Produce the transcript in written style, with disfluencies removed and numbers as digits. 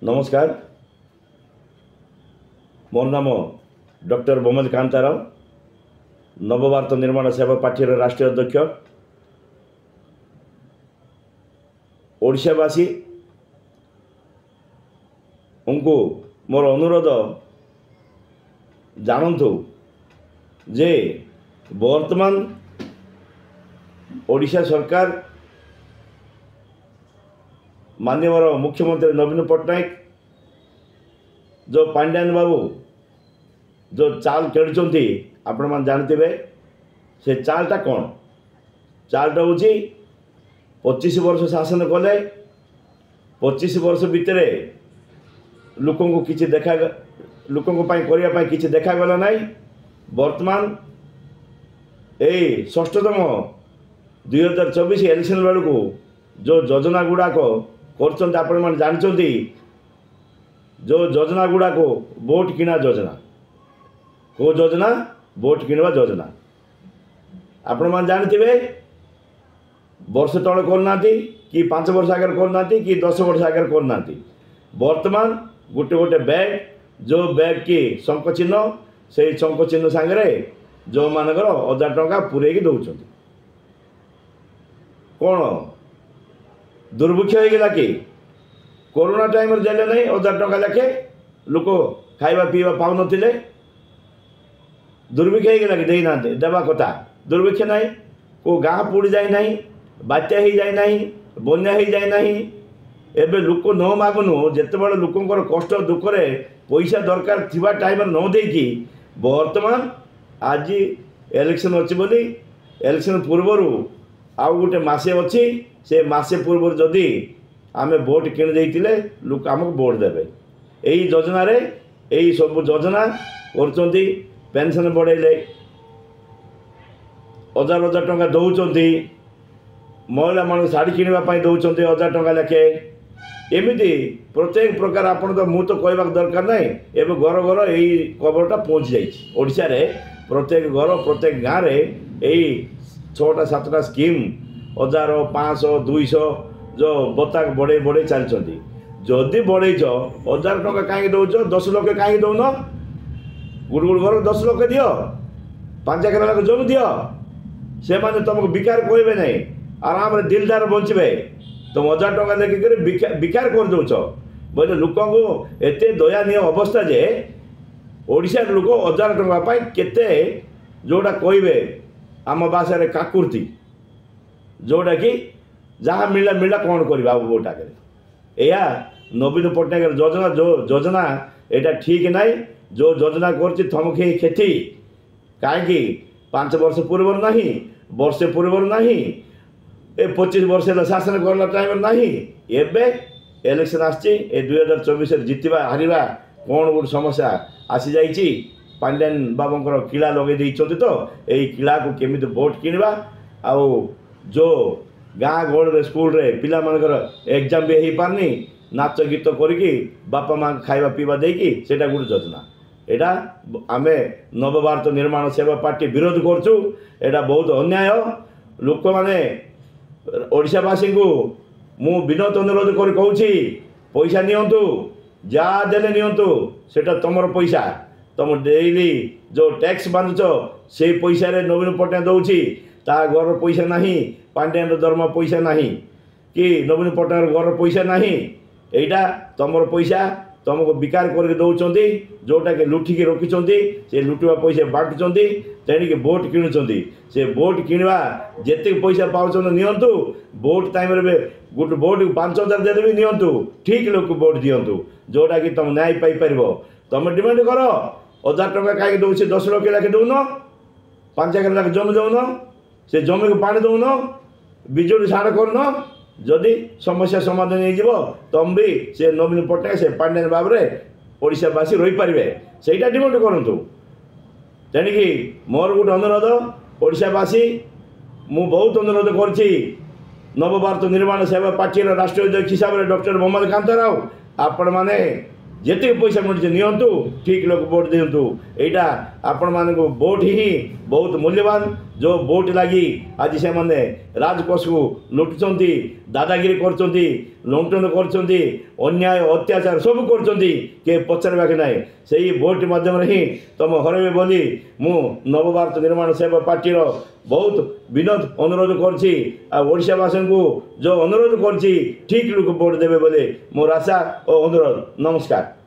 नमस्कार। मोर नाम डॉक्टर बोमज कांताराव, नवभारत निर्माण सेवा पार्टी राष्ट्रीय अध्यक्ष। ओडिशावासी उनको मोर अनुरोध जानतु जे वर्तमान ओडिशा सरकार माननीय मुख्यमंत्री नवीन पट्टनायक जो पांड्यान बाबू जो चाल खेलुंट आपण मैंने जानते से चालटा कौन चालटा हूँ 25 वर्ष शासन कले 25 वर्ष भितर लोक किसी देखा लोकों करने किसी देखागला ना। वर्तमान यही षष्ठतम 2024 इलेक्शन बेलू जो योजना गुड़ाक कर जानते जो योजना गुड़ाक वोट किणा योजना को योजना वोट किणवा योजना आपण मैंने जानते वर्ष तले करना कि 5 वर्ष आगे करना कि 10 वर्ष आगे करना। वर्तमान गोटे गोटे बैग जो बैग की शंख चिन्ह से शंख चिन्ह सांगे जो मानकर 1000 टंका पूरे दौरान कौन दुर्भिक्ष हो गला कि कोरोना टाइम देले नहीं 1000 टंका लेखे लोक खाइबा पीवा पाऊ नथिले दुर्भिक्ष हो गला कि देना देवा कथा दुर्भिक्ष नहीं को गाँ पोड़ी जाए नहीं बात्या हो जाए नहीं बन्या हो जाए नहीं एबे लोक न मागुनु जिते लोकंर कष्ट दुखरे पैसा दरकार थिबा टाइम न देकी वर्तमान आज इलेक्शन अच्छी बोली इलेक्शन पूर्वर आउ गोटे मसे अच्छी से मसे पूर्व जदि आमे वोट किण देइतिले लोक आमको वोट देवे। यही योजना रे यही सब योजना करचंती पेंशन बढ़ेले 1000 टंका दौरान महिला मान शाढ़ी किणवाई दौरान 1000 टंका लेखे एमती प्रत्येक प्रकार आपन तो मुझे तो कहवा दरकार ना। एवं घर घर यही खबरटा पहुँची जाइए रे प्रत्येक घर प्रत्येक गाँव में यही 6टा 7टा स्कीम 1000 500 200 जो बता बढ़े बढ़े चलती जदि बढ़ेच 1000 टंका कहीं दौच 10 लाख कहीं दौन गुड़ गुड़ घर 10 लाख दियो 5 एकड़ जमी दियो से माने तुमको बिकार कहबे नहीं आराम रे दिलदार बचबे तुम 1000 टंका लेकिन बिकार कर दौच बोले लोक एत दयानीय अवस्था जे ओडिशा लोक 1000 टंका केते जोड़ा कहबे आम भाषा काकुर्ती जोड़ा कि जहाँ मिला मिला कौन करवा वोट आगे या नवीन पट्टनायक योजना जो योजना यहाँ ठीक ना जो योजना कर थमके क्षति कहीं 5 वर्ष पूर्व ना वर्षे पूर्व ना 25 वर्ष शासन करला टाइम ना एबे इलेक्शन आसी 2024 जितवा हारिबा कौन गोटे समस्या आसी जाइए पांड्यान बाबूर किला लगे देते तो यही किला को केमी वोट किणवा आउ जो गाँ गहल स्कूल रे पिला मानकर एग्जाम भी हो पारनी नाच गीत करके बापा माँ खाइबा पीवा देकी सेटा गोटे योजना यहाँ आम नवभारत निर्माण सेवा पार्टी विरोध करचु। एटा बहुत अन्याय लोक मैंने ओडिशावासी को मु विनोद अनुरोध कर कहूँ पैसा नियंतु जहाँ देले नियंतु सेटा तुमर पैसा तुम डेली जो टैक्स बांधुच से पैसा रे नवीन पट्टनायक दौची ता घर पैसा नहीं पांड्यान दरमा पैसा नहीं कि नवीन पट्टनायक घर पैसा नहीं एटा तुमर पैसा तुमको बिकार करके दौरान जोटा कि लुटिकी रखिंट से लुटिवा पैसा बांटुंट तेणिक वोट किणुंट से वोट किणवा जिते पैसा पाँच नियंतु वोट टाइम गोटे वोट 5000 देते भी नियंतु ठीक लोक वोट दिंतु जोटा कि तुम न्याय पाइपर तुम डिमांड कर 1000 टंका कहीं दौर 10 लाख लाखे दौन 5 एकड़ लाख जमी दौन से जमी को पानी दौन बिजुली छाड़ करन जदि समस्या समाधान हो तुम भी से नवीन पट्टनायक से पांड्यान बाबू ओडिशावासी रही पारे से डिमांड करूँ। तेणिकी मोर गोटे अनुरोध ओडिशावासी मु बहुत अनुरोध कर नवभारत निर्माण सेवा पार्टी राष्ट्रीय अध्यक्ष हिसाब से डॉक्टर बोमज कांताराव आपण मैंने जिते पैसा मिलते नियंतु ठीक लोक वोट दिंतु। यहाँ आपण मान भोट ही बहुत मूल्यवान जो भोट लगी आज से मैंने राजकोष को लुटुंट दादागिरी लुंठन कर अन्याय अत्याचार सब कर पचार कि ना से भोट मध्यम ही तुम हरवे बोली मु नवभारत निर्माण सेवा पार्टी बहुत विनोद अनुरोध करशावासी को जो अनुरोध कर ठीक लोक भोट देवे बोले मोर आशा और अनुरोध। नमस्कार।